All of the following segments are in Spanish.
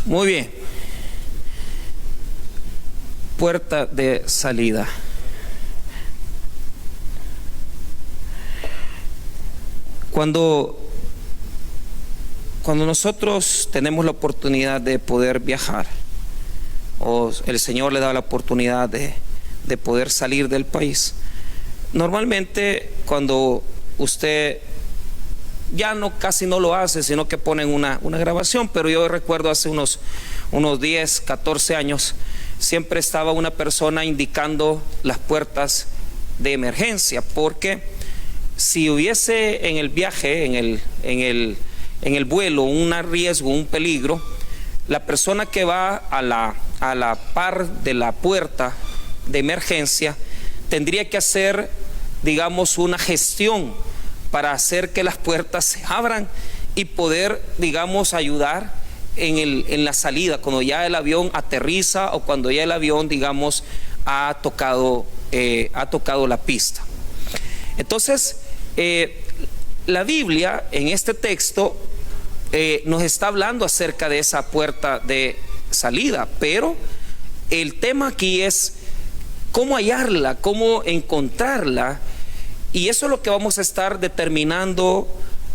Muy bien. Puerta de salida. Cuando nosotros tenemos la oportunidad de poder viajar, o el Señor le da la oportunidad de poder salir del país, normalmente cuando usted casi no lo hace, sino que ponen una grabación, pero yo recuerdo hace unos 10, 14 años, siempre estaba una persona indicando las puertas de emergencia, porque si hubiese en el viaje, en el vuelo, un riesgo, un peligro, la persona que va a la par de la puerta de emergencia tendría que hacer, digamos, una gestión para hacer que las puertas se abran y poder, digamos, ayudar en la salida, cuando ya el avión aterriza o cuando ya el avión, digamos, ha tocado la pista. Entonces, la Biblia en este texto nos está hablando acerca de esa puerta de salida, pero el tema aquí es cómo hallarla, cómo encontrarla, y eso es lo que vamos a estar determinando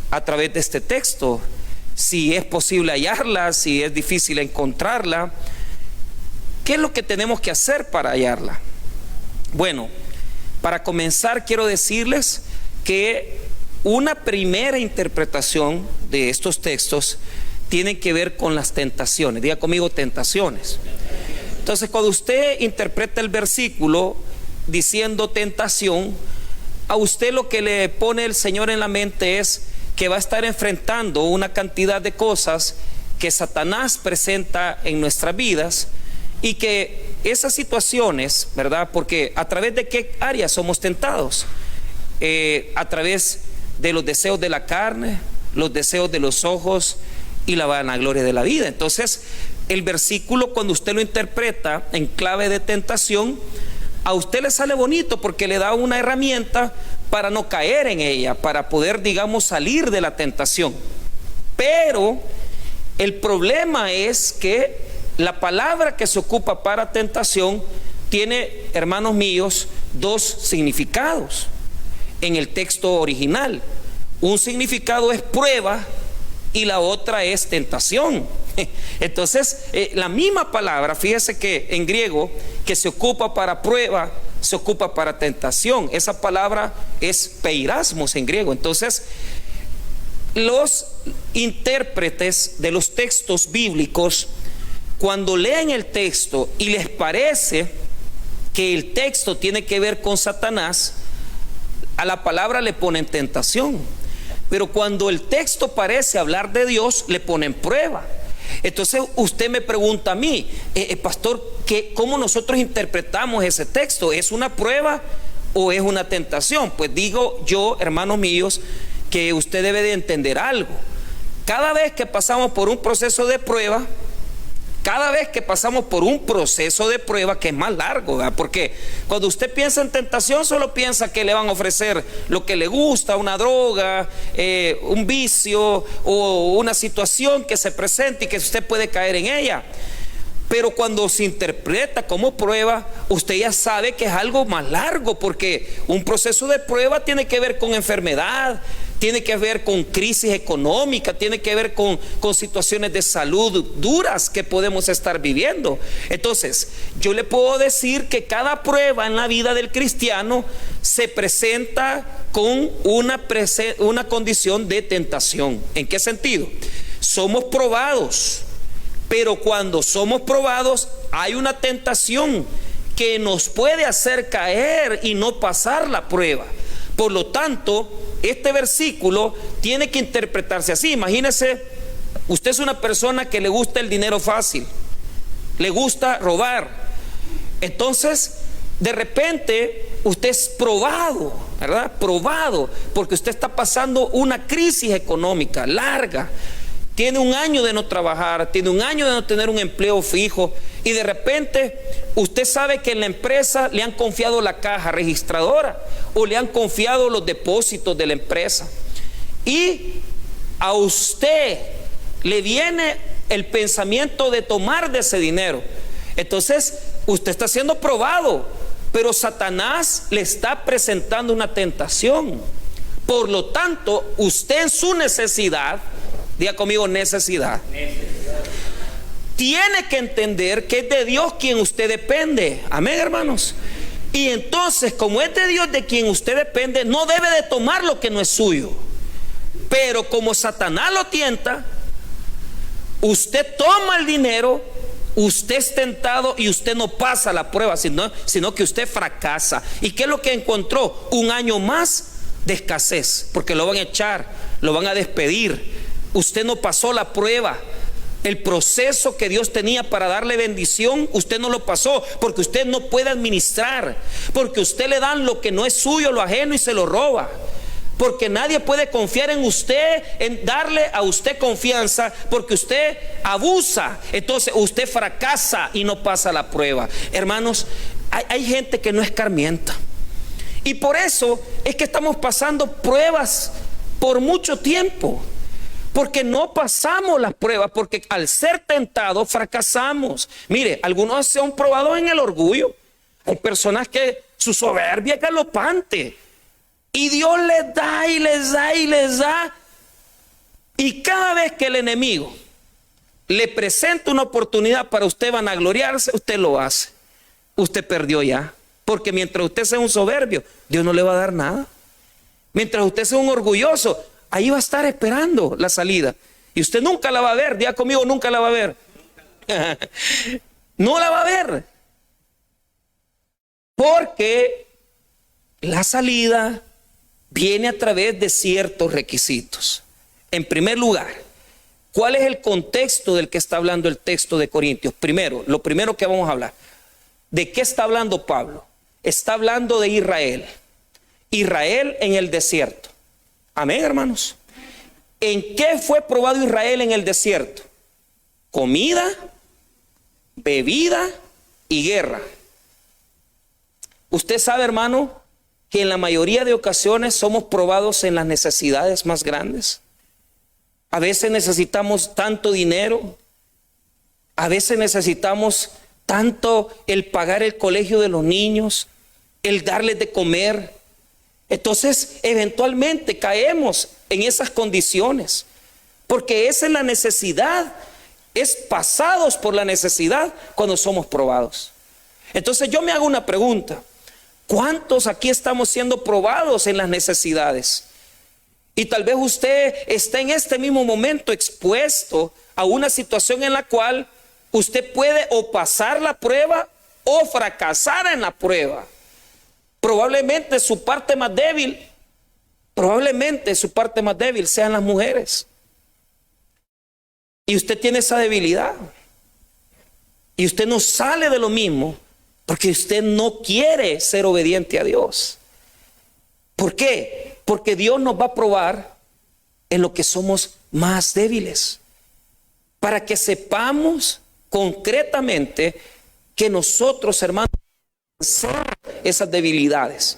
a través de este texto. Si es posible hallarla, si es difícil encontrarla, ¿qué es lo que tenemos que hacer para hallarla? Bueno, para comenzar quiero decirles que una primera interpretación de estos textos tiene que ver con las tentaciones. Diga conmigo, tentaciones. Entonces, cuando usted interpreta el versículo diciendo tentación, a usted lo que le pone el Señor en la mente es que va a estar enfrentando una cantidad de cosas que Satanás presenta en nuestras vidas, y que esas situaciones, ¿verdad? Porque a través de qué áreas somos tentados, a través de los deseos de la carne, los deseos de los ojos y la vanagloria de la vida. Entonces, el versículo, cuando usted lo interpreta en clave de tentación, a usted le sale bonito porque le da una herramienta para no caer en ella, para poder, digamos, salir de la tentación. Pero el problema es que la palabra que se ocupa para tentación tiene, hermanos míos, dos significados en el texto original. Un significado es prueba y la otra es tentación. Entonces, la misma palabra, fíjese que en griego, que se ocupa para prueba, se ocupa para tentación. Esa palabra es peirasmos en griego. Entonces, los intérpretes de los textos bíblicos, cuando leen el texto y les parece que el texto tiene que ver con Satanás, a la palabra le ponen tentación. Pero cuando el texto parece hablar de Dios, le ponen prueba. Entonces usted me pregunta a mí, pastor, ¿cómo nosotros interpretamos ese texto? ¿Es una prueba o es una tentación? Pues digo yo, hermanos míos, que usted debe de entender algo. Cada vez que pasamos por un proceso de prueba, que es más largo, ¿verdad? Porque cuando usted piensa en tentación, solo piensa que le van a ofrecer lo que le gusta, una droga, un vicio o una situación que se presente y que usted puede caer en ella. Pero cuando se interpreta como prueba, usted ya sabe que es algo más largo, porque un proceso de prueba tiene que ver con enfermedad, tiene que ver con crisis económica, tiene que ver con situaciones de salud duras que podemos estar viviendo. Entonces, yo le puedo decir que cada prueba en la vida del cristiano se presenta con una condición de tentación. ¿En qué sentido? Somos probados, pero cuando somos probados hay una tentación que nos puede hacer caer y no pasar la prueba. Por lo tanto, este versículo tiene que interpretarse así. Imagínese, usted es una persona que le gusta el dinero fácil, le gusta robar. Entonces, de repente, usted es probado, ¿verdad? Probado, porque usted está pasando una crisis económica larga. Tiene un año de no trabajar, tiene un año de no tener un empleo fijo, y de repente usted sabe que en la empresa le han confiado la caja registradora o le han confiado los depósitos de la empresa, y a usted le viene el pensamiento de tomar de ese dinero. Entonces, usted está siendo probado, pero Satanás le está presentando una tentación. Por lo tanto, usted en su necesidad, diga conmigo necesidad, tiene que entender que es de Dios quien usted depende. Amén, hermanos. Y entonces, como es de Dios de quien usted depende, no debe de tomar lo que no es suyo. Pero como Satanás lo tienta, usted toma el dinero, usted es tentado y usted no pasa la prueba, sino que usted fracasa. ¿Y qué es lo que encontró? Un año más de escasez, porque lo van a echar, lo van a despedir. Usted no pasó la prueba. El proceso que Dios tenía para darle bendición, usted no lo pasó, porque usted no puede administrar, porque usted le dan lo que no es suyo, lo ajeno, y se lo roba. Porque nadie puede confiar en usted, en darle a usted confianza, porque usted abusa. Entonces usted fracasa y no pasa la prueba. Hermanos, hay gente que no escarmienta, y por eso es que estamos pasando pruebas por mucho tiempo, porque no pasamos las pruebas, porque al ser tentados fracasamos. Mire, algunos se han probado en el orgullo. Hay personas que su soberbia es galopante, y Dios les da y les da y les da. Y cada vez que el enemigo le presenta una oportunidad para usted vanagloriarse, usted lo hace. Usted perdió ya. Porque mientras usted sea un soberbio, Dios no le va a dar nada. Mientras usted sea un orgulloso, ahí va a estar esperando la salida. Y usted nunca la va a ver. Diga conmigo, nunca la va a ver. No la va a ver. Porque la salida viene a través de ciertos requisitos. En primer lugar, ¿cuál es el contexto del que está hablando el texto de Corintios? Primero, lo primero que vamos a hablar, ¿de qué está hablando Pablo? Está hablando de Israel. Israel en el desierto. Amén, hermanos. ¿En qué fue probado Israel en el desierto? Comida, bebida y guerra. Usted sabe, hermano, que en la mayoría de ocasiones somos probados en las necesidades más grandes. A veces necesitamos tanto dinero, a veces necesitamos tanto el pagar el colegio de los niños, el darles de comer. Entonces, eventualmente caemos en esas condiciones, porque esa es la necesidad, es pasados por la necesidad cuando somos probados. Entonces yo me hago una pregunta: ¿cuántos aquí estamos siendo probados en las necesidades? Y tal vez usted está en este mismo momento expuesto a una situación en la cual usted puede o pasar la prueba o fracasar en la prueba. Probablemente su parte más débil sean las mujeres. Y usted tiene esa debilidad. Y usted no sale de lo mismo porque usted no quiere ser obediente a Dios. ¿Por qué? Porque Dios nos va a probar en lo que somos más débiles, para que sepamos concretamente que nosotros, hermanos, esas debilidades.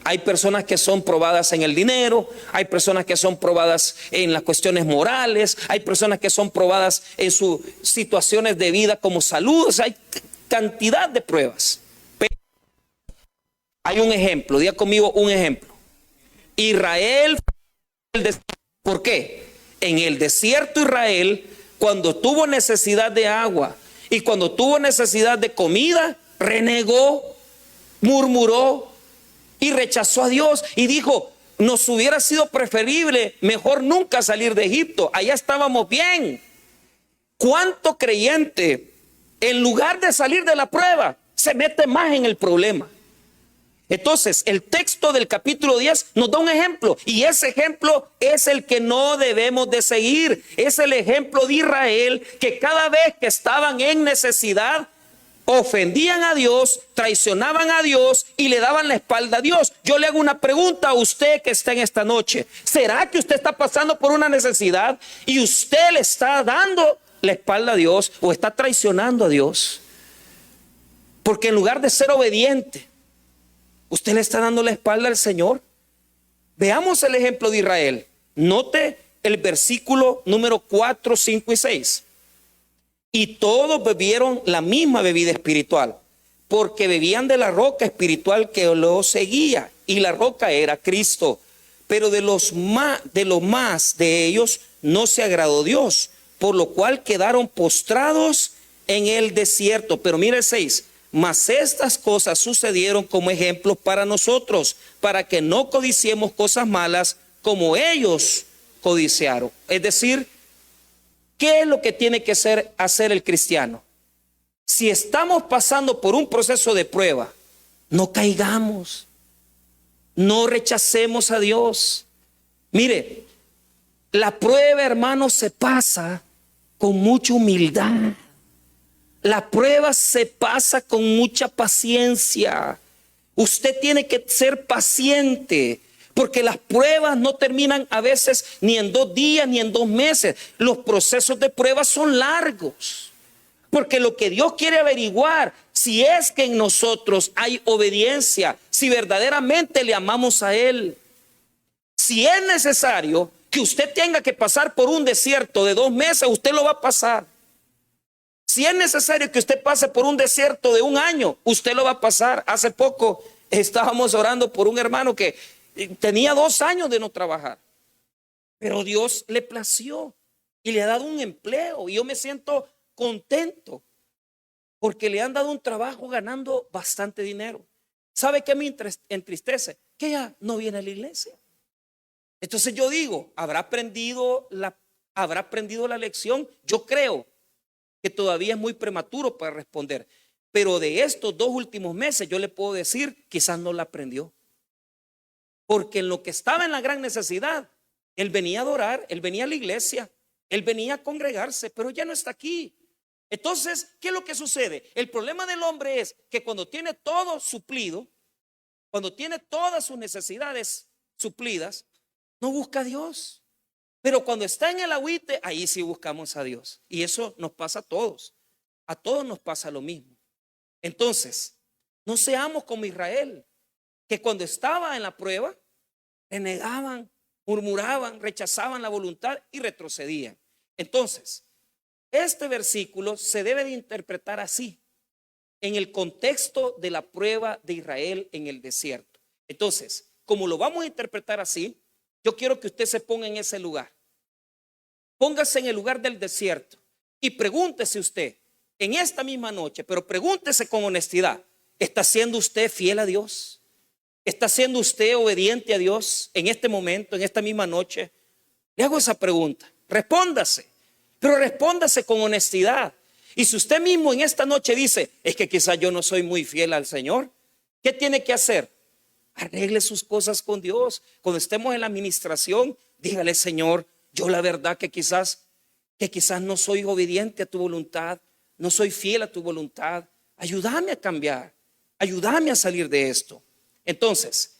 Hay personas que son probadas en el dinero, hay personas que son probadas en las cuestiones morales, hay personas que son probadas en sus situaciones de vida como salud. O sea, hay cantidad de pruebas. Pero hay un ejemplo, diga conmigo un ejemplo. Israel, ¿por qué? En el desierto Israel, cuando tuvo necesidad de agua y cuando tuvo necesidad de comida, renegó, murmuró y rechazó a Dios y dijo: nos hubiera sido preferible mejor nunca salir de Egipto, allá estábamos bien. ¿Cuánto creyente, en lugar de salir de la prueba, se mete más en el problema? Entonces, el texto del capítulo 10 nos da un ejemplo, y ese ejemplo es el que no debemos de seguir. Es el ejemplo de Israel, que cada vez que estaban en necesidad, ofendían a Dios, traicionaban a Dios y le daban la espalda a Dios. Yo le hago una pregunta a usted que está en esta noche: ¿será que usted está pasando por una necesidad y usted le está dando la espalda a Dios o está traicionando a Dios? Porque en lugar de ser obediente, usted le está dando la espalda al Señor. Veamos el ejemplo de Israel. Note el versículo número 4, 5 y 6. y todos bebieron la misma bebida espiritual, porque bebían de la roca espiritual que los seguía, y la roca era Cristo. Pero de los más de ellos no se agradó Dios, por lo cual quedaron postrados en el desierto. Pero mira el 6, mas estas cosas sucedieron como ejemplos para nosotros, para que no codiciemos cosas malas como ellos codiciaron. Es decir, ¿qué es lo que tiene que hacer el cristiano? Si estamos pasando por un proceso de prueba, no caigamos, no rechacemos a Dios. Mire, la prueba, hermanos, se pasa con mucha humildad. La prueba se pasa con mucha paciencia. Usted tiene que ser paciente, porque las pruebas no terminan a veces ni en 2 días ni en 2 meses. Los procesos de prueba son largos, porque lo que Dios quiere averiguar, si es que en nosotros hay obediencia, si verdaderamente le amamos a Él. Si es necesario que usted tenga que pasar por un desierto de 2 meses, usted lo va a pasar. Si es necesario que usted pase por un desierto de 1 año, usted lo va a pasar. Hace poco estábamos orando por un hermano que tenía 2 años de no trabajar, pero Dios le plació y le ha dado un empleo, y yo me siento contento porque le han dado un trabajo ganando bastante dinero. ¿Sabe qué me entristece? Que ya no viene a la iglesia. Entonces yo digo, ¿habrá aprendido la lección? Yo creo que todavía es muy prematuro para responder, pero de estos 2 últimos meses yo le puedo decir, quizás no la aprendió, porque en lo que estaba en la gran necesidad, él venía a adorar, él venía a la iglesia, él venía a congregarse, pero ya no está aquí. Entonces, ¿qué es lo que sucede? El problema del hombre es que cuando tiene todo suplido, cuando tiene todas sus necesidades suplidas, no busca a Dios. Pero cuando está en el agüite, ahí sí buscamos a Dios. Y eso nos pasa a todos nos pasa lo mismo. Entonces, no seamos como Israel, que cuando estaba en la prueba, renegaban, murmuraban, rechazaban la voluntad y retrocedían. Entonces, este versículo se debe de interpretar así, en el contexto de la prueba de Israel en el desierto. Entonces, como lo vamos a interpretar así, yo quiero que usted se ponga en ese lugar. Póngase en el lugar del desierto y pregúntese usted en esta misma noche, pero pregúntese con honestidad, ¿está siendo usted fiel a Dios? ¿Está siendo usted obediente a Dios en este momento, en esta misma noche? Le hago esa pregunta. Respóndase, pero respóndase con honestidad. Y si usted mismo en esta noche dice, es que quizás yo no soy muy fiel al Señor, ¿qué tiene que hacer? Arregle sus cosas con Dios. Cuando estemos en la administración, dígale, Señor, yo la verdad que quizás no soy obediente a tu voluntad, no soy fiel a tu voluntad. Ayúdame a cambiar, ayúdame a salir de esto. Entonces,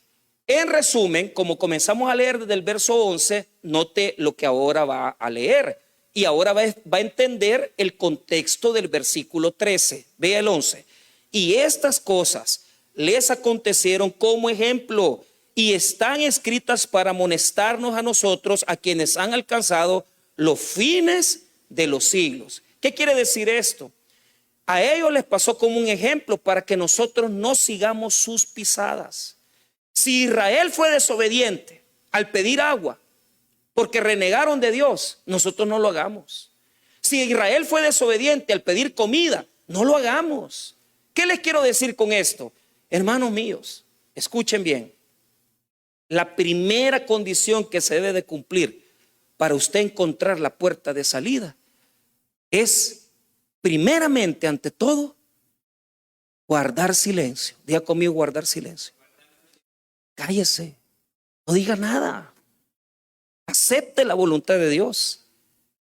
en resumen, como comenzamos a leer desde el verso 11, note lo que ahora va a leer. Y ahora va a entender el contexto del versículo 13. Vea el 11. Y estas cosas les acontecieron como ejemplo y están escritas para amonestarnos a nosotros, a quienes han alcanzado los fines de los siglos. ¿Qué quiere decir esto? A ellos les pasó como un ejemplo para que nosotros no sigamos sus pisadas. Si Israel fue desobediente al pedir agua porque renegaron de Dios, nosotros no lo hagamos. Si Israel fue desobediente al pedir comida, no lo hagamos. ¿Qué les quiero decir con esto? Hermanos míos, escuchen bien. La primera condición que se debe de cumplir para usted encontrar la puerta de salida es, primeramente, ante todo, guardar silencio. Diga conmigo, guardar silencio. Cállese, no diga nada. Acepte la voluntad de Dios.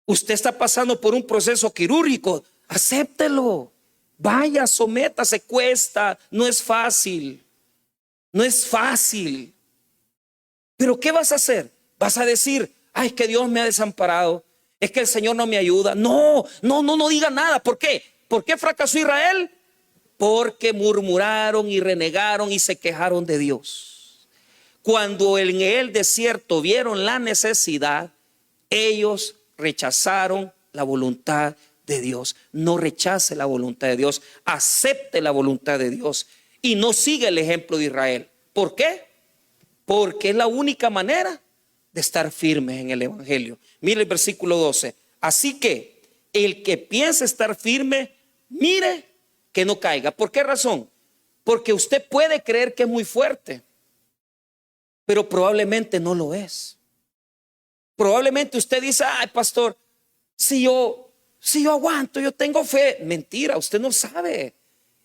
Usted está pasando por un proceso quirúrgico, acéptelo. Vaya, sométase, cuesta, no es fácil. No es fácil. Pero ¿qué vas a hacer? Vas a decir, ay, es que Dios me ha desamparado, es que el Señor no me ayuda. No diga nada. ¿Por qué? ¿Por qué fracasó Israel? Porque murmuraron y renegaron y se quejaron de Dios. Cuando en el desierto vieron la necesidad, ellos rechazaron la voluntad de Dios. No rechace la voluntad de Dios, acepte la voluntad de Dios y no siga el ejemplo de Israel. ¿Por qué? Porque es la única manera de estar firmes en el evangelio. Mire el versículo 12. Así que el que piensa estar firme, mire que no caiga. ¿Por qué razón? Porque usted puede creer que es muy fuerte, pero probablemente no lo es. Probablemente usted dice, ay pastor, si yo aguanto, yo tengo fe. Mentira, usted no sabe.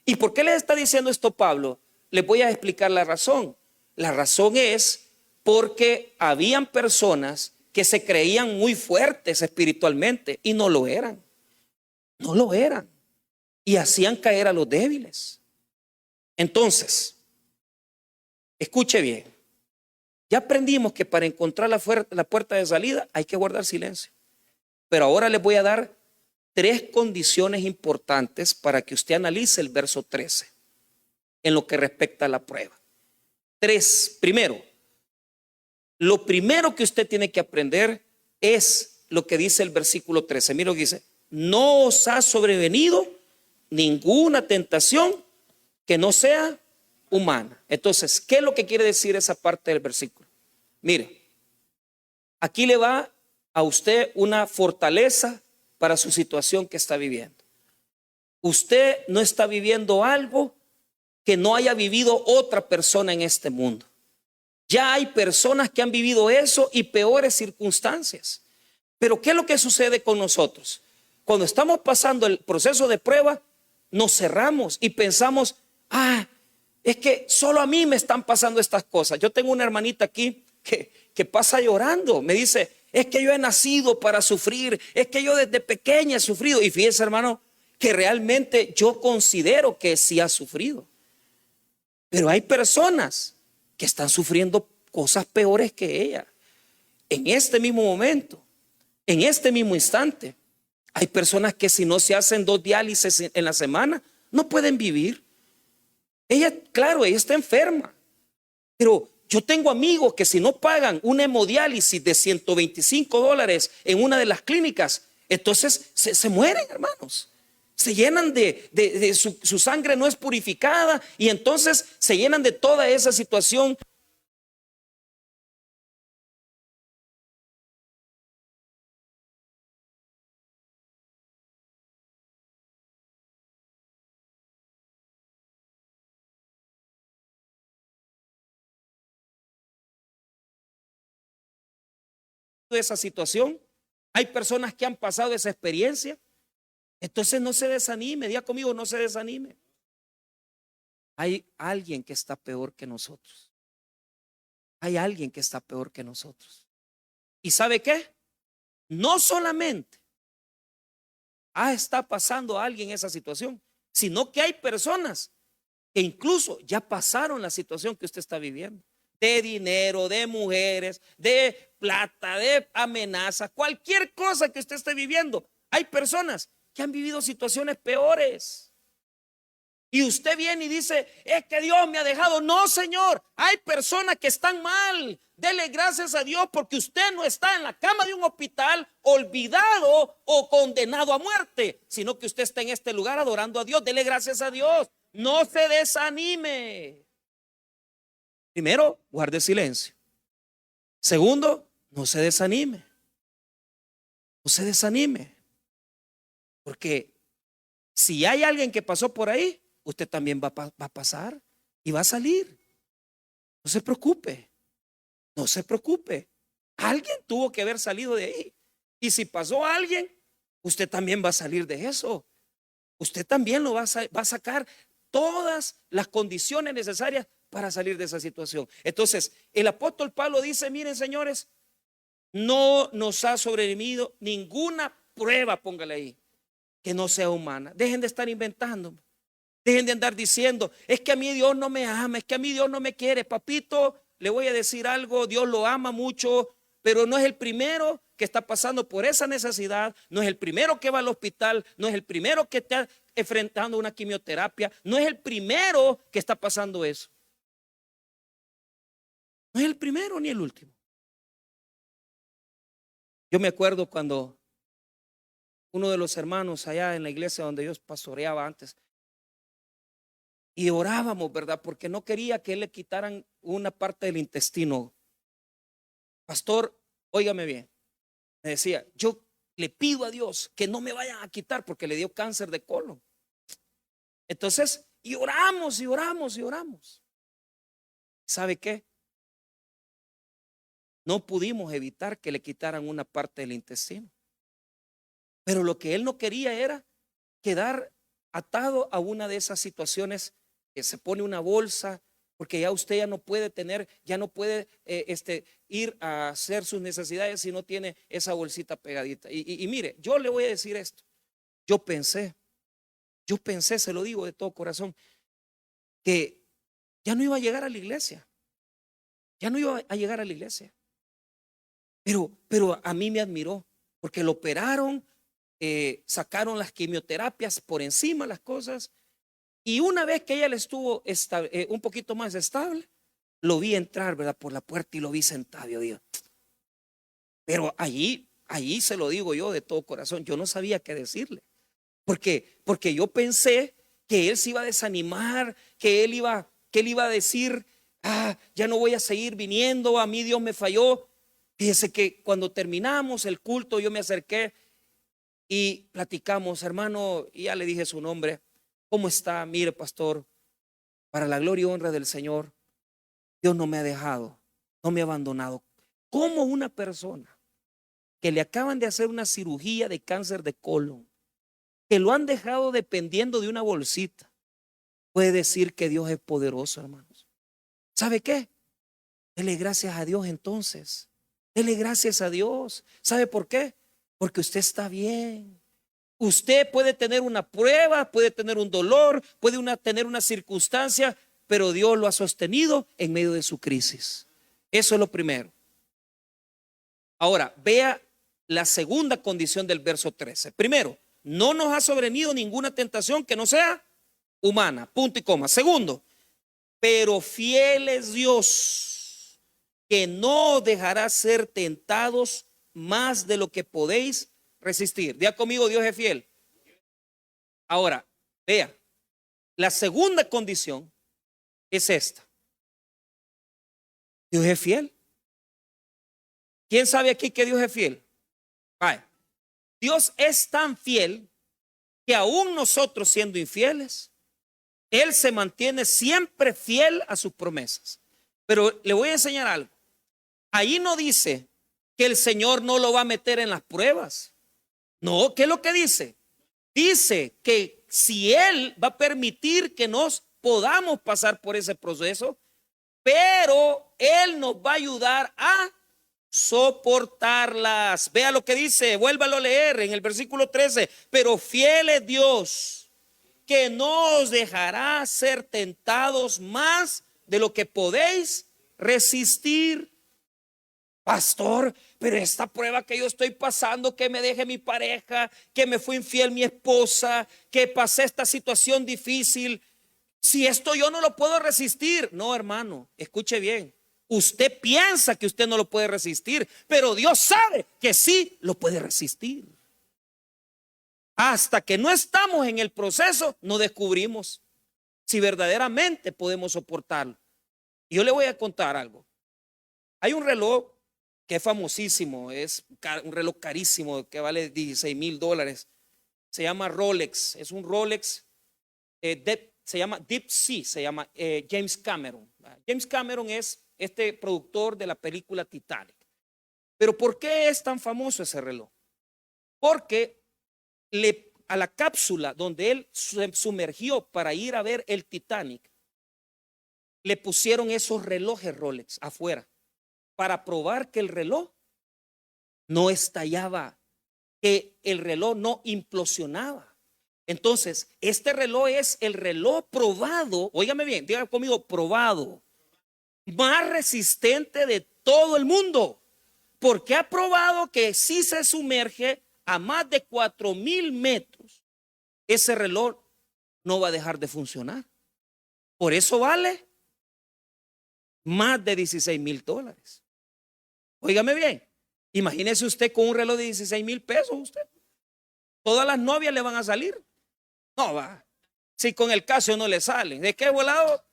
¿Y por qué le está diciendo esto Pablo? Les voy a explicar la razón. La razón es porque habían personas que se creían muy fuertes espiritualmente y no lo eran. No lo eran. Y hacían caer a los débiles. Entonces, escuche bien. Ya aprendimos que para encontrar la puerta de salida hay que guardar silencio. Pero ahora les voy a dar 3 condiciones importantes para que usted analice el verso 13 en lo que respecta a la prueba. 3. Primero, lo primero que usted tiene que aprender es lo que dice el versículo 13. Mira lo que dice: no os ha sobrevenido ninguna tentación que no sea humana. Entonces, ¿qué es lo que quiere decir esa parte del versículo? Mire, aquí le va a usted una fortaleza para su situación que está viviendo. Usted no está viviendo algo que no haya vivido otra persona en este mundo. Ya hay personas que han vivido eso y peores circunstancias. Pero ¿qué es lo que sucede con nosotros? Cuando estamos pasando el proceso de prueba, nos cerramos y pensamos, es que solo a mí me están pasando estas cosas. Yo tengo una hermanita aquí que pasa llorando. Me dice, es que yo he nacido para sufrir, es que yo desde pequeña he sufrido. Y fíjese, hermano, que realmente yo considero que sí ha sufrido. Pero hay personas que están sufriendo cosas peores que ella. En este mismo momento, en este mismo instante, hay personas que si no se hacen 2 diálisis en la semana, no pueden vivir. Ella, claro, ella está enferma. Pero yo tengo amigos que si no pagan una hemodiálisis de $125 en una de las clínicas, entonces se mueren, hermanos. Se llenan de su sangre no es purificada y entonces se llenan de toda esa situación. De esa situación, hay personas que han pasado esa experiencia. Entonces no se desanime, diga conmigo, no se desanime. Hay alguien que está peor que nosotros. Hay alguien que está peor que nosotros. ¿Y sabe qué? No solamente está pasando a alguien esa situación, sino que hay personas que incluso ya pasaron la situación que usted está viviendo. De dinero, de mujeres, de plata, de amenazas, cualquier cosa que usted esté viviendo. Hay personas que han vivido situaciones peores. Y usted viene y dice, es que Dios me ha dejado. No, Señor, hay personas que están mal. Dele gracias a Dios porque usted no está en la cama de un hospital olvidado o condenado a muerte, sino que usted está en este lugar adorando a Dios. Dele gracias a Dios. No se desanime. Primero, guarde silencio. Segundo, no se desanime. No se desanime. Porque si hay alguien que pasó por ahí, usted también va a pasar y va a salir. No se preocupe. No se preocupe. Alguien tuvo que haber salido de ahí. Y si pasó a alguien, usted también va a salir de eso. Usted también va a sacar todas las condiciones necesarias para salir de esa situación. Entonces, el apóstol Pablo dice, miren señores, no nos ha sobrevenido ninguna prueba, póngale ahí, que no sea humana. Dejen de estar inventando. Dejen de andar diciendo, es que a mí Dios no me ama, es que a mí Dios no me quiere. Papito, le voy a decir algo, Dios lo ama mucho, pero no es el primero que está pasando por esa necesidad, no es el primero que va al hospital, no es el primero que está enfrentando una quimioterapia, no es el primero que está pasando eso. No es el primero ni el último. Yo me acuerdo cuando uno de los hermanos allá en la iglesia donde yo pastoreaba antes. Y orábamos, ¿verdad? Porque no quería que él le quitaran una parte del intestino. Pastor, óigame bien. Me decía, yo le pido a Dios que no me vayan a quitar porque le dio cáncer de colon. Entonces, y oramos y oramos y oramos. ¿Sabe qué? No pudimos evitar que le quitaran una parte del intestino. Pero lo que él no quería era quedar atado a una de esas situaciones que se pone una bolsa, porque ya usted ya no puede tener, ya no puede ir a hacer sus necesidades si no tiene esa bolsita pegadita. Y mire, yo le voy a decir esto. Yo pensé, se lo digo de todo corazón, que ya no iba a llegar a la iglesia. Ya no iba a llegar a la iglesia. Pero a mí me admiró, porque lo operaron, sacaron las quimioterapias por encima, las cosas. Y una vez que ella le estuvo un poquito más estable, lo vi entrar, ¿verdad? Por la puerta y lo vi sentado. Yo digo, pero allí se lo digo yo de todo corazón, yo no sabía qué decirle. Porque yo pensé que él se iba a desanimar, que él iba a decir, ya no voy a seguir viniendo, a mí Dios me falló. Fíjese que cuando terminamos el culto, yo me acerqué y platicamos, hermano, y ya le dije su nombre. ¿Cómo está? Mire, pastor, para la gloria y honra del Señor, Dios no me ha dejado, no me ha abandonado. ¿Cómo una persona que le acaban de hacer una cirugía de cáncer de colon, que lo han dejado dependiendo de una bolsita, puede decir que Dios es poderoso, hermanos? ¿Sabe qué? Dele gracias a Dios entonces. Dele gracias a Dios. ¿Sabe por qué? Porque usted está bien. Usted puede tener una prueba, puede tener un dolor, puede tener una circunstancia, pero Dios lo ha sostenido en medio de su crisis. Eso es lo primero. Ahora, vea la segunda condición del verso 13. Primero, no nos ha sobrevenido ninguna tentación que no sea humana, punto y coma. Segundo, pero fiel es Dios, que no dejará ser tentados más de lo que podéis resistir. Diga conmigo, Dios es fiel. Ahora, vea, la segunda condición es esta. Dios es fiel. ¿Quién sabe aquí que Dios es fiel? Vaya, Dios es tan fiel que aún nosotros siendo infieles, Él se mantiene siempre fiel a sus promesas. Pero le voy a enseñar algo. Ahí no dice que el Señor no lo va a meter en las pruebas. No, ¿qué es lo que dice? Dice que si Él va a permitir que nos podamos pasar por ese proceso, pero Él nos va a ayudar a soportarlas. Vea lo que dice, vuélvalo a leer en el versículo 13. Pero fiel es Dios, que no os dejará ser tentados más de lo que podéis resistir. Pastor, pero esta prueba que yo estoy pasando, que me deje mi pareja, que me fue infiel mi esposa, que pasé esta situación difícil, si esto yo no lo puedo resistir. No, hermano, escuche bien. Usted piensa que usted no lo puede resistir, pero Dios sabe que sí lo puede resistir. Hasta que no estamos en el proceso, no descubrimos si verdaderamente podemos soportarlo. Y yo le voy a contar algo. Hay un reloj que es famosísimo, es un reloj carísimo que vale $16,000. Se llama Rolex, es un Rolex, se llama Deep Sea, se llama James Cameron. James Cameron es este productor de la película Titanic. Pero ¿por qué es tan famoso ese reloj? Porque a la cápsula donde él se sumergió para ir a ver el Titanic, le pusieron esos relojes Rolex afuera, para probar que el reloj no estallaba, que el reloj no implosionaba. Entonces, este reloj es el reloj probado, óigame bien, diga conmigo, probado, más resistente de todo el mundo, porque ha probado que si se sumerge a más de 4,000 metros, ese reloj no va a dejar de funcionar. Por eso vale más de $16,000. Óigame bien, imagínese usted con un reloj de $16,000 usted. ¿Todas las novias le van a salir? No va. Si con el Casio no le salen. ¿De qué es volado?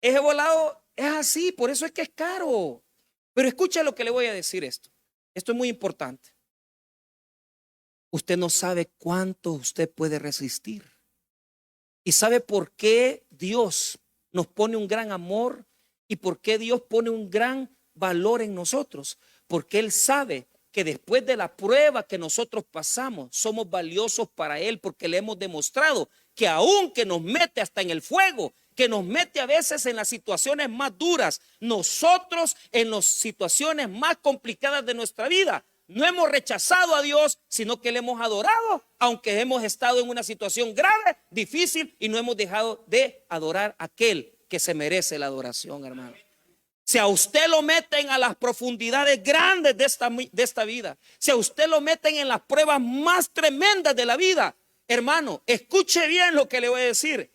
Ese volado es así, por eso es que es caro. Pero escucha lo que le voy a decir esto. Esto es muy importante. Usted no sabe cuánto usted puede resistir. ¿Y sabe por qué Dios nos pone un gran amor y por qué Dios pone un gran valor en nosotros? Porque Él sabe que después de la prueba que nosotros pasamos, somos valiosos para Él, porque le hemos demostrado que aunque nos mete hasta en el fuego, que nos mete a veces en las situaciones más duras, nosotros en las situaciones más complicadas de nuestra vida, no hemos rechazado a Dios, sino que le hemos adorado, aunque hemos estado en una situación grave, difícil, y no hemos dejado de adorar a aquel que se merece la adoración, hermano. Si a usted lo meten a las profundidades grandes de esta vida, si a usted lo meten en las pruebas más tremendas de la vida, hermano, escuche bien lo que le voy a decir.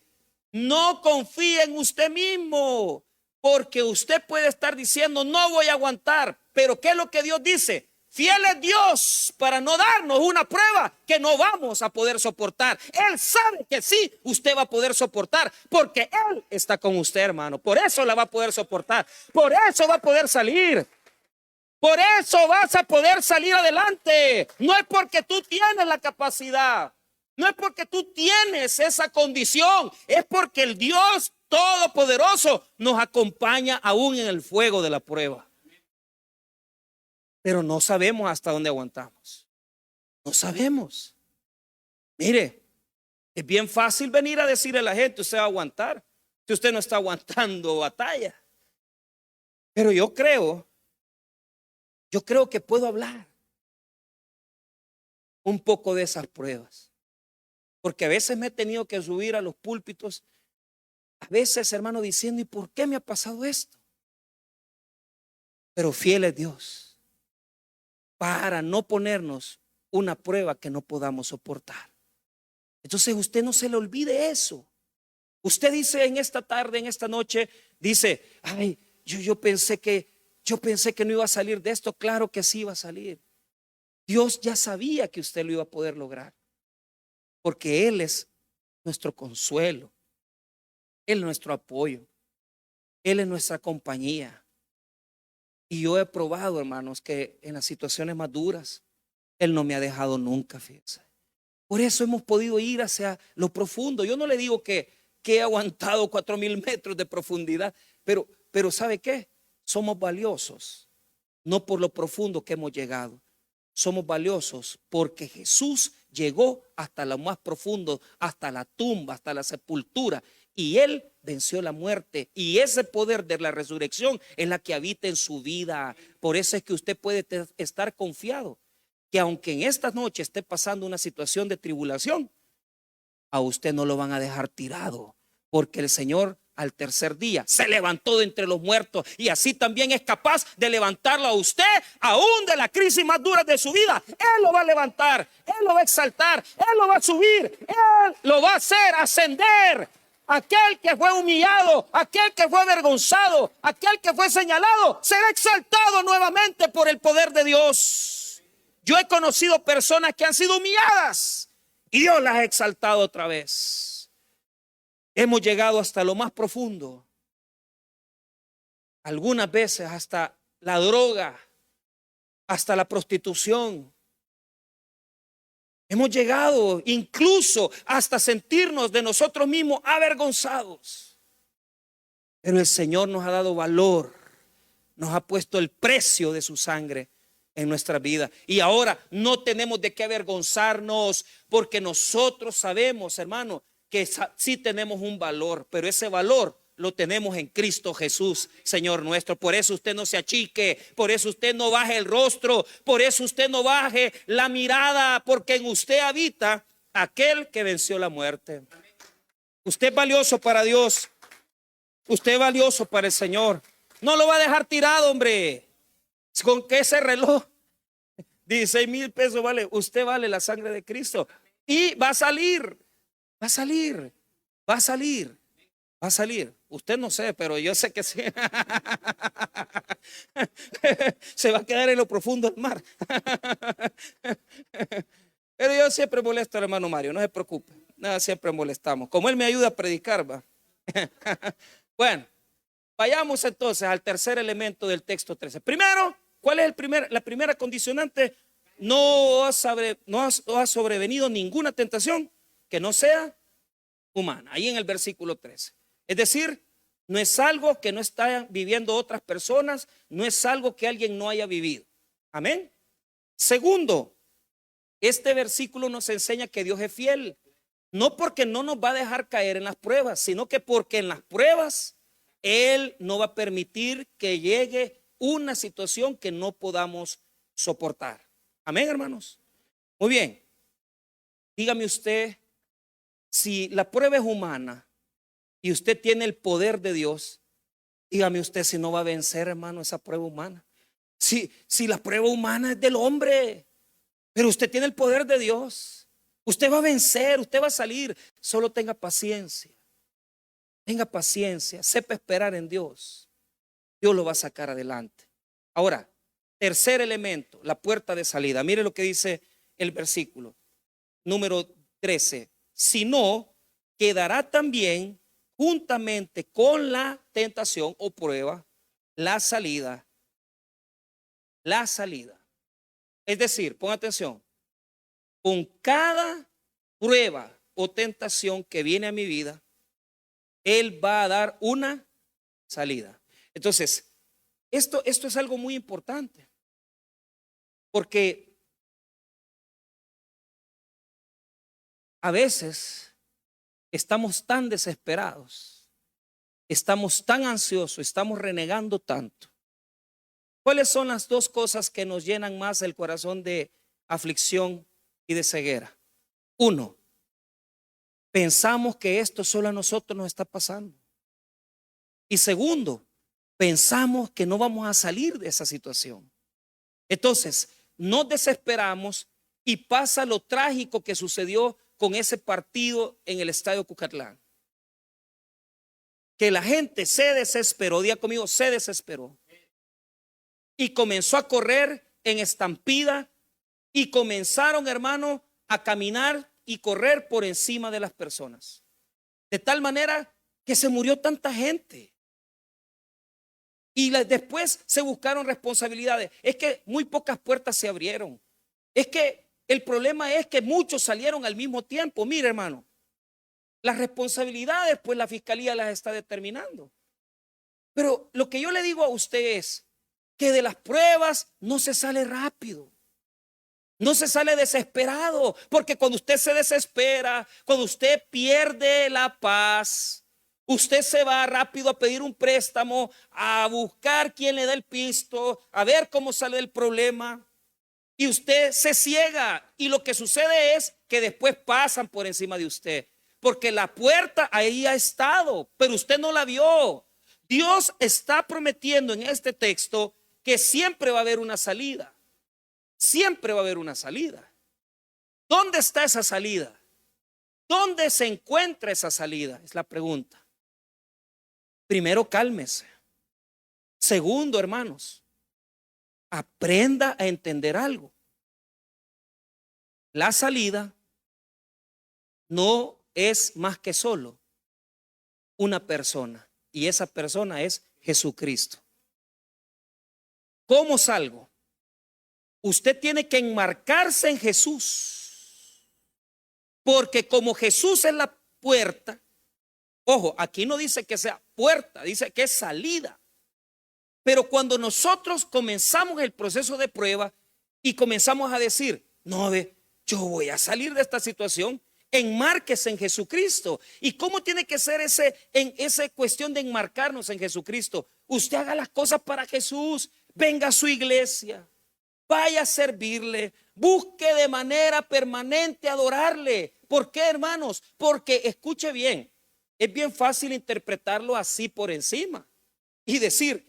No confíe en usted mismo, porque usted puede estar diciendo, no voy a aguantar. Pero ¿qué es lo que Dios dice? Fiel es Dios para no darnos una prueba que no vamos a poder soportar. Él sabe que sí, usted va a poder soportar, porque Él está con usted, hermano. Por eso la va a poder soportar. Por eso va a poder salir. Por eso vas a poder salir adelante. No es porque tú tienes la capacidad. No es porque tú tienes esa condición. Es porque el Dios Todopoderoso nos acompaña aún en el fuego de la prueba. Pero no sabemos hasta dónde aguantamos. No sabemos. Mire, es bien fácil venir a decirle a la gente, usted va a aguantar, si usted no está aguantando batalla. Pero yo creo que puedo hablar un poco de esas pruebas. Porque a veces me he tenido que subir a los púlpitos, a veces, hermano, diciendo, ¿y por qué me ha pasado esto? Pero fiel es Dios para no ponernos una prueba que no podamos soportar. Entonces usted no se le olvide eso. Usted dice en esta tarde, en esta noche, dice, ay, yo pensé que no iba a salir de esto. Claro que sí iba a salir. Dios ya sabía que usted lo iba a poder lograr, porque Él es nuestro consuelo, Él es nuestro apoyo, Él es nuestra compañía. Y yo he probado, hermanos, que en las situaciones más duras, Él no me ha dejado nunca, fíjense. Por eso hemos podido ir hacia lo profundo. Yo no le digo que he aguantado 4,000 metros de profundidad, pero ¿sabe qué? Somos valiosos, no por lo profundo que hemos llegado. Somos valiosos porque Jesús llegó hasta lo más profundo, hasta la tumba, hasta la sepultura. Y Él venció la muerte, y ese poder de la resurrección es la que habita en su vida. Por eso es que usted puede estar confiado que aunque en esta noche esté pasando una situación de tribulación, a usted no lo van a dejar tirado, porque el Señor al tercer día se levantó de entre los muertos, y así también es capaz de levantarlo a usted aún de la crisis más dura de su vida. Él lo va a levantar, Él lo va a exaltar, Él lo va a subir, Él lo va a hacer ascender. Aquel que fue humillado, aquel que fue avergonzado, aquel que fue señalado, será exaltado nuevamente por el poder de Dios. Yo he conocido personas que han sido humilladas y Dios las ha exaltado otra vez. Hemos llegado hasta lo más profundo, algunas veces hasta la droga, hasta la prostitución. Hemos llegado incluso hasta sentirnos de nosotros mismos avergonzados. Pero el Señor nos ha dado valor, nos ha puesto el precio de su sangre en nuestra vida. Y ahora no tenemos de qué avergonzarnos, porque nosotros sabemos, hermano, que sí tenemos un valor, pero ese valor lo tenemos en Cristo Jesús, Señor nuestro. Por eso usted no se achique, por eso usted no baje el rostro, por eso usted no baje la mirada, porque en usted habita aquel que venció la muerte. Usted es valioso para Dios, usted es valioso para el Señor. No lo va a dejar tirado, hombre. Con que ese reloj 16,000 pesos vale, usted vale la sangre de Cristo, y va a salir. Va a salir, va a salir, va a salir. Usted no sé, pero yo sé que sí. Se va a quedar en lo profundo del mar. Pero yo siempre molesto al hermano Mario, no se preocupe. Nada, siempre molestamos. Como él me ayuda a predicar, va. Bueno, vayamos entonces al tercer elemento del texto 13. Primero, ¿cuál es la primera condicionante? No ha sobrevenido ninguna tentación que no sea humana. Ahí en el versículo 13. Es decir, no es algo que no están viviendo otras personas, no es algo que alguien no haya vivido. Amén. Segundo, este versículo nos enseña que Dios es fiel. No porque no nos va a dejar caer en las pruebas, sino que porque en las pruebas Él no va a permitir que llegue una situación que no podamos soportar. Amén, hermanos. Muy bien. Dígame usted, si la prueba es humana y usted tiene el poder de Dios, dígame usted si no va a vencer, hermano, esa prueba humana. Si la prueba humana es del hombre, pero usted tiene el poder de Dios. Usted va a vencer, usted va a salir. Solo tenga paciencia. Tenga paciencia, sepa esperar en Dios. Dios lo va a sacar adelante. Ahora, tercer elemento, la puerta de salida. Mire lo que dice el versículo número 13. Si no, quedará también juntamente con la tentación o prueba, la salida. La salida. Es decir, ponga atención. Con cada prueba o tentación que viene a mi vida, Él va a dar una salida. Entonces, esto es algo muy importante, porque a veces estamos tan desesperados, estamos tan ansiosos, estamos renegando tanto. ¿Cuáles son las dos cosas que nos llenan más el corazón de aflicción y de ceguera? Uno, pensamos que esto solo a nosotros nos está pasando. Y segundo, pensamos que no vamos a salir de esa situación. Entonces, nos desesperamos y pasa lo trágico que sucedió con ese partido en el estadio Cucatlán. Que la gente se desesperó, diga conmigo, se desesperó. Y comenzó a correr en estampida y comenzaron, hermano, a caminar y correr por encima de las personas. De tal manera que se murió tanta gente. Y después se buscaron responsabilidades. Es que muy pocas puertas se abrieron. Es que el problema es que muchos salieron al mismo tiempo. Mire, hermano, las responsabilidades pues la fiscalía las está determinando. Pero lo que yo le digo a usted es que de las pruebas no se sale rápido. No se sale desesperado, porque cuando usted se desespera, cuando usted pierde la paz, usted se va rápido a pedir un préstamo, a buscar quién le da el pisto, a ver cómo sale el problema, y usted se ciega. Y lo que sucede es que después pasan por encima de usted, porque la puerta ahí ha estado, pero usted no la vio. Dios está prometiendo en este texto que siempre va a haber una salida. Siempre va a haber una salida. ¿Dónde está esa salida? ¿Dónde se encuentra esa salida? Es la pregunta. Primero, cálmese. Segundo, hermanos, aprenda a entender algo. La salida no es más que solo una persona, y esa persona es Jesucristo. ¿Cómo salgo? Usted tiene que enmarcarse en Jesús, porque como Jesús es la puerta, ojo, aquí no dice que sea puerta, dice que es salida. Pero cuando nosotros comenzamos el proceso de prueba y comenzamos a decir, no, yo voy a salir de esta situación, enmárquese en Jesucristo. ¿Y cómo tiene que ser esa cuestión de enmarcarnos en Jesucristo? Usted haga las cosas para Jesús, venga a su iglesia, vaya a servirle, busque de manera permanente adorarle. ¿Por qué, hermanos? Porque, escuche bien, es bien fácil interpretarlo así por encima y decir,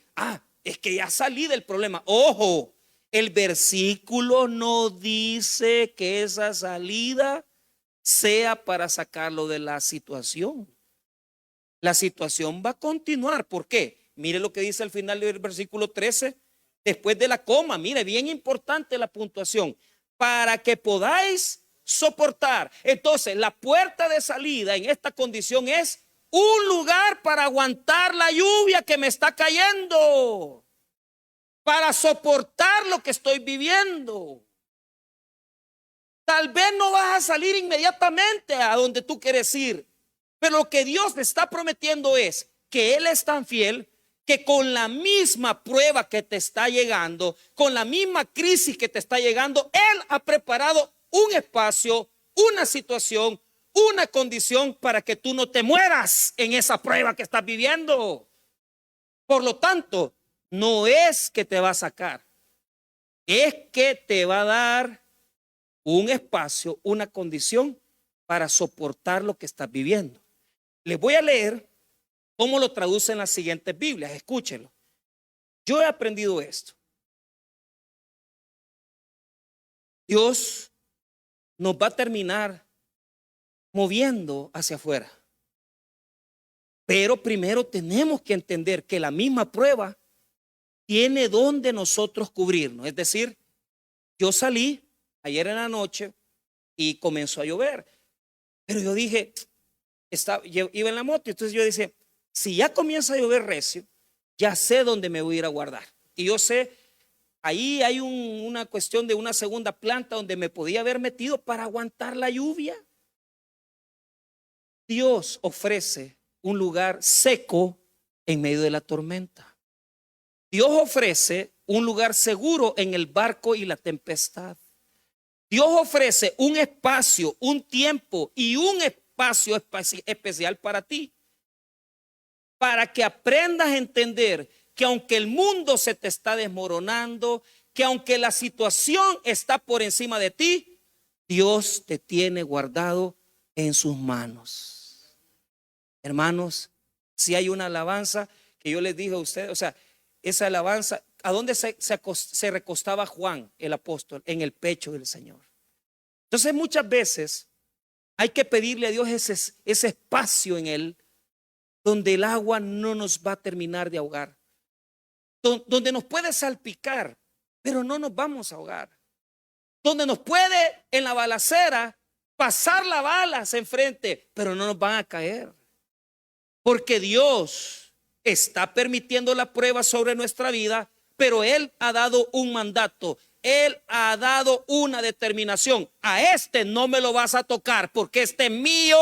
es que ya salí del problema. Ojo, el versículo no dice que esa salida sea para sacarlo de la situación. La situación va a continuar. ¿Por qué? Mire lo que dice al final del versículo 13. Después de la coma, mire, bien importante la puntuación. Para que podáis soportar. Entonces, la puerta de salida en esta condición es un lugar para aguantar la lluvia que me está cayendo, para soportar lo que estoy viviendo. Tal vez no vas a salir inmediatamente a donde tú quieres ir, pero lo que Dios te está prometiendo es que Él es tan fiel que con la misma prueba que te está llegando, con la misma crisis que te está llegando, Él ha preparado un espacio, una situación, una condición para que tú no te mueras en esa prueba que estás viviendo. Por lo tanto, no es que te va a sacar, es que te va a dar un espacio, una condición para soportar lo que estás viviendo. Les voy a leer cómo lo traducen las siguientes Biblias. Escúchenlo. Yo he aprendido esto. Dios nos va a terminar moviendo hacia afuera. Pero primero tenemos que entender que la misma prueba tiene donde nosotros cubrirnos. Es decir, yo salí ayer en la noche y comenzó a llover. Pero yo dije, iba en la moto, entonces yo dije, si ya comienza a llover recio, ya sé dónde me voy a ir a guardar. Y yo sé, ahí hay una cuestión de una segunda planta donde me podía haber metido para aguantar la lluvia. Dios ofrece un lugar seco en medio de la tormenta. Dios ofrece un lugar seguro en el barco y la tempestad. Dios ofrece un espacio, un tiempo y un espacio especial para ti, para que aprendas a entender que aunque el mundo se te está desmoronando, que aunque la situación está por encima de ti, Dios te tiene guardado en sus manos. Hermanos, si hay una alabanza que yo les dije a ustedes, o sea, esa alabanza, ¿a dónde se recostaba Juan, el apóstol? En el pecho del Señor. Entonces muchas veces hay que pedirle a Dios ese espacio en Él, donde el agua no nos va a terminar de ahogar, donde nos puede salpicar, pero no nos vamos a ahogar, donde nos puede en la balacera pasar la bala hacia enfrente, pero no nos van a caer, porque Dios está permitiendo la prueba sobre nuestra vida, pero Él ha dado un mandato. Él ha dado una determinación. A este no me lo vas a tocar porque este es mío.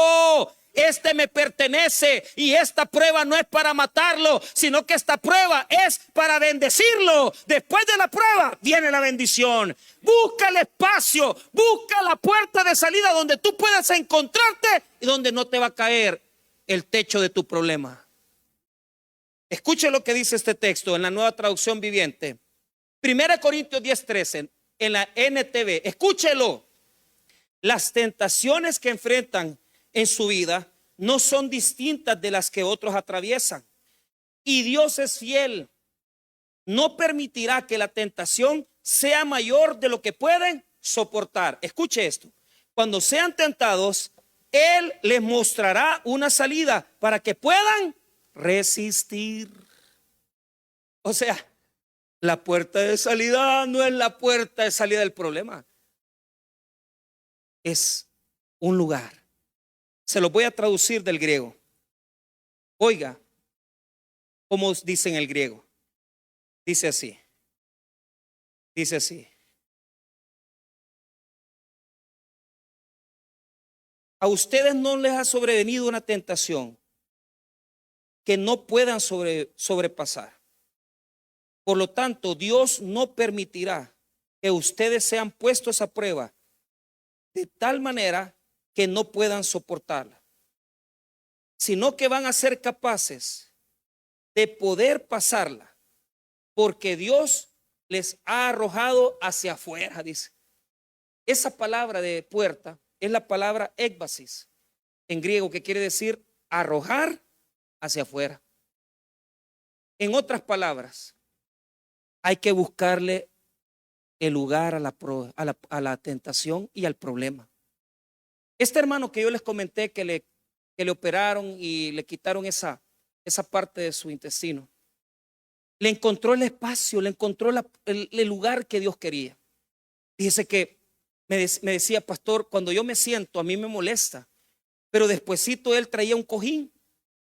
Este me pertenece y esta prueba no es para matarlo, sino que esta prueba es para bendecirlo. Después de la prueba viene la bendición. Busca el espacio, busca la puerta de salida donde tú puedas encontrarte y donde no te va a caer el techo de tu problema. Escuche lo que dice este texto en la Nueva Traducción Viviente. 1 Corintios 10:13 en la NTV. Escúchelo. Las tentaciones que enfrentan en su vida no son distintas de las que otros atraviesan. Y Dios es fiel. No permitirá que la tentación sea mayor de lo que pueden soportar. Escuche esto. Cuando sean tentados, Él les mostrará una salida para que puedan resistir. O sea, la puerta de salida no es la puerta de salida del problema. Es un lugar. Se lo voy a traducir del griego. Oiga, ¿cómo dice en el griego? Dice así. Dice así. A ustedes no les ha sobrevenido una tentación que no puedan sobrepasar. Por lo tanto, Dios no permitirá que ustedes sean puestos a prueba de tal manera que no puedan soportarla, sino que van a ser capaces de poder pasarla, porque Dios les ha arrojado hacia afuera, dice. Esa palabra de puerta es la palabra ekbasis en griego, que quiere decir arrojar hacia afuera. En otras palabras, hay que buscarle el lugar a la tentación y al problema. Este hermano que yo les comenté que le operaron y le quitaron esa parte de su intestino, le encontró el espacio, le encontró el lugar que Dios quería. Dice que me decía, pastor, cuando yo me siento, a mí me molesta. Pero despuesito él traía un cojín,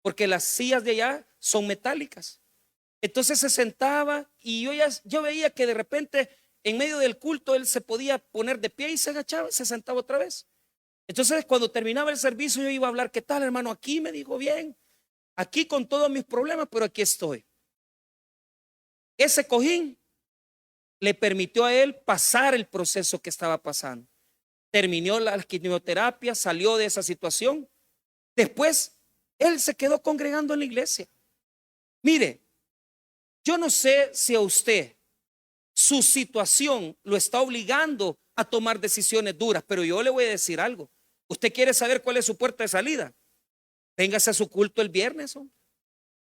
porque las sillas de allá son metálicas. Entonces se sentaba y yo veía que de repente en medio del culto él se podía poner de pie y se agachaba y se sentaba otra vez. Entonces cuando terminaba el servicio yo iba a hablar, ¿qué tal, hermano? Aquí, me dijo, bien, aquí con todos mis problemas, pero aquí estoy. Ese cojín le permitió a él pasar el proceso que estaba pasando. Terminó la quimioterapia, salió de esa situación. Después él se quedó congregando en la iglesia. Mire, yo no sé si a usted su situación lo está obligando a tomar decisiones duras, pero yo le voy a decir algo. ¿Usted quiere saber cuál es su puerta de salida? Véngase a su culto el viernes, ¿no?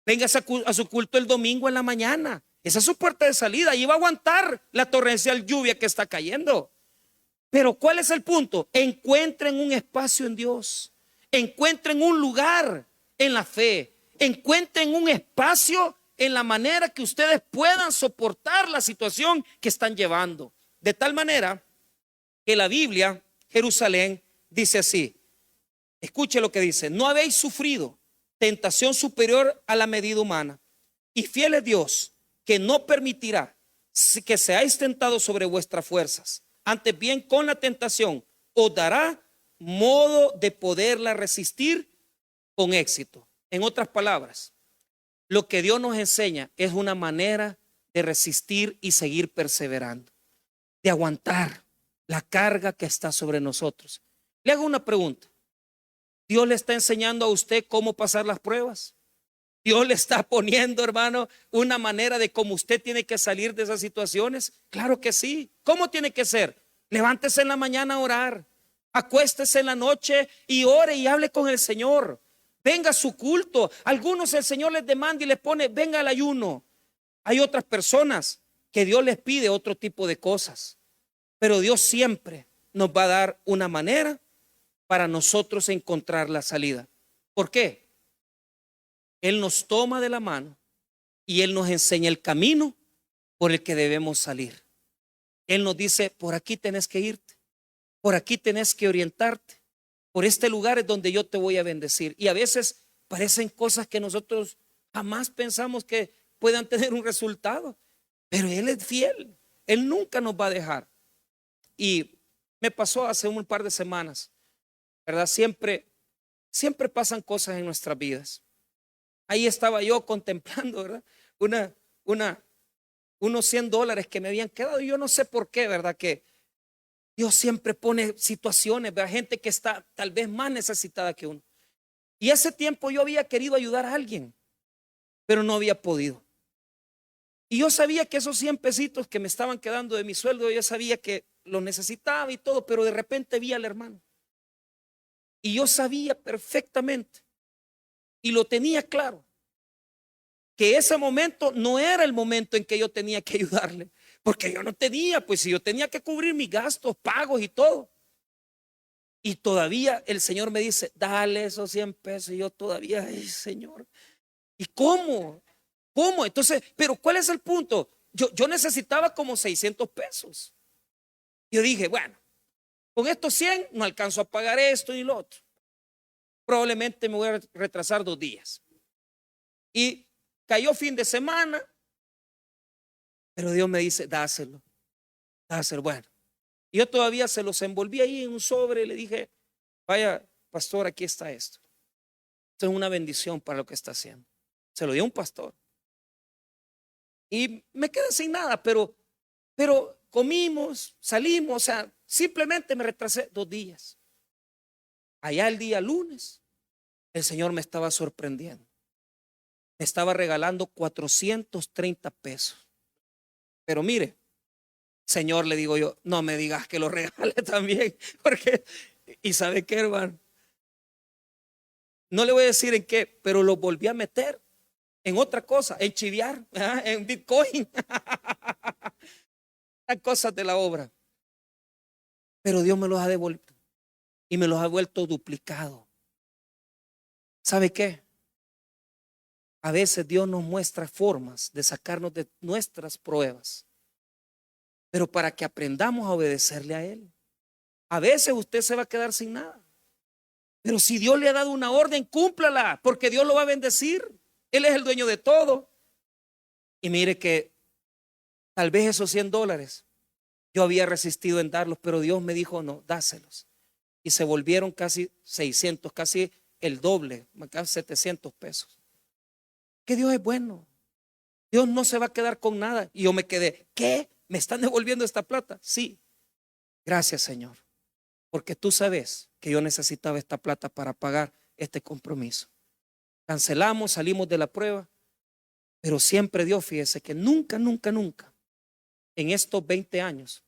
Véngase a su culto el domingo en la mañana. Esa es su puerta de salida. Ahí va a aguantar la torrencial lluvia que está cayendo. Pero ¿cuál es el punto? Encuentren un espacio en Dios. Encuentren un lugar en la fe. Encuentren un espacio en la manera que ustedes puedan soportar la situación que están llevando. De tal manera que la Biblia, Jerusalén, dice así. Escuche lo que dice. No habéis sufrido tentación superior a la medida humana. Y fiel es Dios, que no permitirá que seáis tentados sobre vuestras fuerzas. Antes bien, con la tentación os dará modo de poderla resistir con éxito. En otras palabras, lo que Dios nos enseña es una manera de resistir y seguir perseverando, de aguantar la carga que está sobre nosotros. Le hago una pregunta. ¿Dios le está enseñando a usted cómo pasar las pruebas? ¿Dios le está poniendo, hermano, una manera de cómo usted tiene que salir de esas situaciones? Claro que sí. ¿Cómo tiene que ser? Levántese en la mañana a orar. Acuéstese en la noche y ore y hable con el Señor. Venga a su culto. Algunos el Señor les demanda y les pone, venga al ayuno. Hay otras personas que Dios les pide otro tipo de cosas. Pero Dios siempre nos va a dar una manera para nosotros encontrar la salida. ¿Por qué? Él nos toma de la mano y Él nos enseña el camino por el que debemos salir. Él nos dice, por aquí tenés que irte, por aquí tenés que orientarte, por este lugar es donde yo te voy a bendecir. Y a veces parecen cosas que nosotros jamás pensamos que puedan tener un resultado, pero Él es fiel, Él nunca nos va a dejar. Y me pasó hace un par de semanas, ¿verdad? Siempre pasan cosas en nuestras vidas. Ahí estaba yo contemplando, ¿verdad? Unos $100 que me habían quedado. Y yo no sé por qué, ¿verdad? Que Dios siempre pone situaciones, ¿verdad? Gente que está tal vez más necesitada que uno. Y hace tiempo yo había querido ayudar a alguien, pero no había podido. Y yo sabía que esos 100 pesitos que me estaban quedando de mi sueldo, yo sabía que lo necesitaba y todo, pero de repente vi al hermano. Y yo sabía perfectamente y lo tenía claro, que ese momento no era el momento en que yo tenía que ayudarle, porque yo no tenía, pues si yo tenía que cubrir mis gastos, pagos y todo. Y todavía el Señor me dice, dale esos 100 pesos. Y yo todavía, ay, Señor, ¿y cómo? ¿Cómo? Entonces, pero ¿cuál es el punto? Yo necesitaba como 600 pesos. Yo dije, bueno, con estos 100 no alcanzo a pagar esto y lo otro. Probablemente me voy a retrasar 2 días. Y cayó fin de semana, pero Dios me dice, dáselo. Bueno, y yo todavía se los envolví ahí en un sobre y le dije, vaya, pastor, aquí está esto. Esto es una bendición para lo que está haciendo. Se lo dio un pastor. Y me quedé sin nada, pero comimos, salimos, o sea, simplemente me retrasé 2 días. Allá el día lunes, el Señor me estaba sorprendiendo. Me estaba regalando 430 pesos. Pero mire, Señor, le digo yo, no me digas que lo regale también, porque, ¿y sabe qué, hermano? No le voy a decir en qué, pero lo volví a meter en otra cosa, en chiviar, en Bitcoin, las cosas de la obra. Pero Dios me los ha devuelto y me los ha vuelto duplicado. ¿Sabe qué? A veces Dios nos muestra formas de sacarnos de nuestras pruebas, pero para que aprendamos a obedecerle a Él. A veces usted se va a quedar sin nada. Pero si Dios le ha dado una orden, cúmplala, porque Dios lo va a bendecir. Él es el dueño de todo. Y mire que tal vez esos $100 yo había resistido en darlos, pero Dios me dijo, no, dáselos. Y se volvieron casi 600, casi el doble, casi 700 pesos. Que Dios es bueno. Dios no se va a quedar con nada. Y yo me quedé, ¿qué? ¿Me están devolviendo esta plata? Sí. Gracias, Señor. Porque tú sabes que yo necesitaba esta plata para pagar este compromiso. Cancelamos, salimos de la prueba. Pero siempre Dios, fíjese que nunca en estos 20 años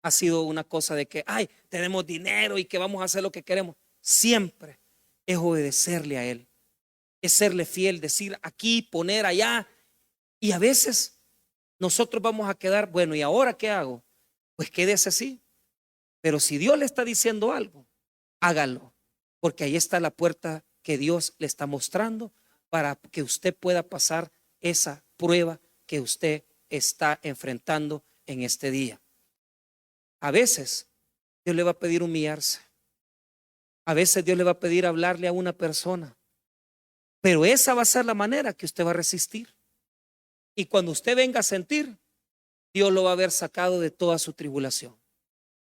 ha sido una cosa de que, ay, tenemos dinero y que vamos a hacer lo que queremos. Siempre es obedecerle a Él, es serle fiel, decir aquí, poner allá. Y a veces nosotros vamos a quedar, bueno, ¿y ahora qué hago? Pues quédese así. Pero si Dios le está diciendo algo, hágalo, porque ahí está la puerta que Dios le está mostrando para que usted pueda pasar esa prueba que usted está enfrentando en este día. A veces Dios le va a pedir humillarse. A veces Dios le va a pedir hablarle a una persona. Pero esa va a ser la manera que usted va a resistir. Y cuando usted venga a sentir, Dios lo va a haber sacado de toda su tribulación.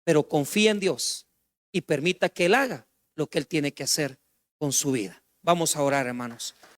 Pero confía en Dios y permita que Él haga lo que Él tiene que hacer con su vida. Vamos a orar, hermanos.